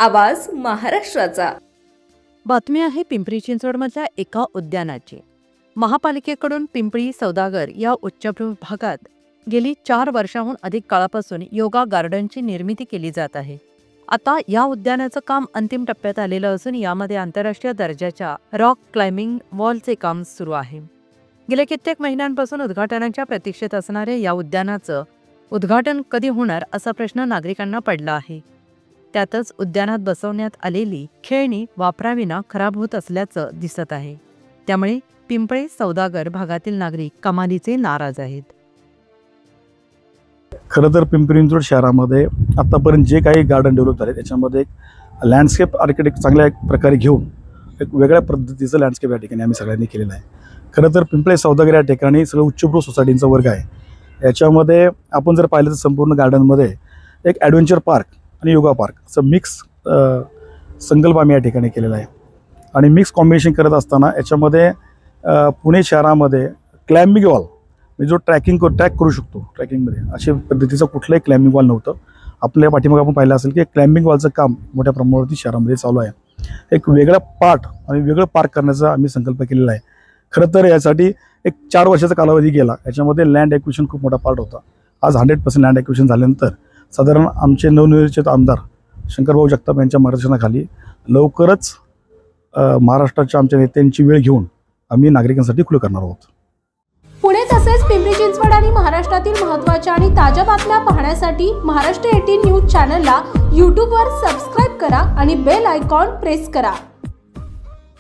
आवाज महाराष्ट्राचा। बातमी आहे पिंपरी चिंचवडमधल्या एका उद्यानाची। महापालिकेकडून पिंपरी सौदागर या उच्चभ्रू भागात गेली 4 वर्षांहून अधिक काळापासून योगा गार्डनची निर्मिती केली जात आहे। आता या उद्यानाचं काम अंतिम टप्प्यात आलेलं असून यामध्ये आंतरराष्ट्रीय दर्जाच्या रॉक क्लाइम्बिंग वॉलचे काम सुरू आहे। गेल्या कित्येक महिन्यांपासून उद्घाटनाच्या प्रतीक्षेत असणाऱ्या या उद्यानाचं उद्घाटन कधी होणार असा प्रश्न नागरिकांना पडला आहे। त्यातच उद्यानात बसवण्यात आलेली खेळणी वापराविना खराब होत असल्याचं दिसत आहे। त्यामुळे पिंपरी सौदागर भागातील नागरिक कमालीचे नाराज आहेत। खरं तर पिंपरी चिंचवड शहरामध्ये आतापर्यंत जे काही गार्डन डेव्हलप झाले त्याच्यामध्ये एक लँडस्केप आर्किटेक्ट चांगल्या एक प्रकारे घेऊन एक वेगळ्या पद्धतीचं लँडस्केप या ठिकाणी आम्ही सगळ्यांनी केलेलं आहे। खरं तर पिंपरी सौदागर या ठिकाणी सगळं उच्चभ्रू सोसायटींचा वर्ग आहे। याच्यामध्ये आपण जर पाहिलं तर संपूर्ण गार्डनमध्ये एक ॲडव्हेंचर पार्क आणि योगा पार्क असं मिक्स संकल्प आम्ही या ठिकाणी केलेला आहे। आणि मिक्स कॉम्बिनेशन करत असताना याच्यामध्ये पुणे शहरामध्ये क्लाइम्बिंग वॉल म्हणजे जो ट्रॅक करू शकतो, ट्रॅकिंगमध्ये अशा पद्धतीचं कुठलंही क्लाइम्बिंग वॉल नव्हतं। आपल्या पाठीमागे आपण पाहिलं असेल की क्लाइम्बिंग वॉलचं काम मोठ्या प्रमाणावरती शहरामध्ये चालू आहे। एक वेगळा पार्ट आणि वेगळं पार्क करण्याचा आम्ही संकल्प केलेला आहे। खरं तर यासाठी एक 4 वर्षाचा कालावधी गेला। याच्यामध्ये लँड ॲक्विजिशन खूप मोठा पार्ट होता। आज 100% लँड ॲक्विजिशन झाल्यानंतर साधारण आमचे नवनिर्वाचित आमदार शंकरभाऊ जगताप यांच्या मार्गदर्शनाखाली लवकरच महाराष्ट्राच्या आमच्या नेत्यांची वेळ घेऊन आम्ही नागरिकांसाठी खुलं करणार आहोत। पुणे तसेच पिंपरी चिंचवड आणि महाराष्ट्रातील महत्त्वाच्या आणि ताज्या बातम्या पाहण्यासाठी महाराष्ट्र 18 न्यूज चॅनलला यूट्यूबवर सबस्क्राईब करा आणि बेल आयकॉन प्रेस करा।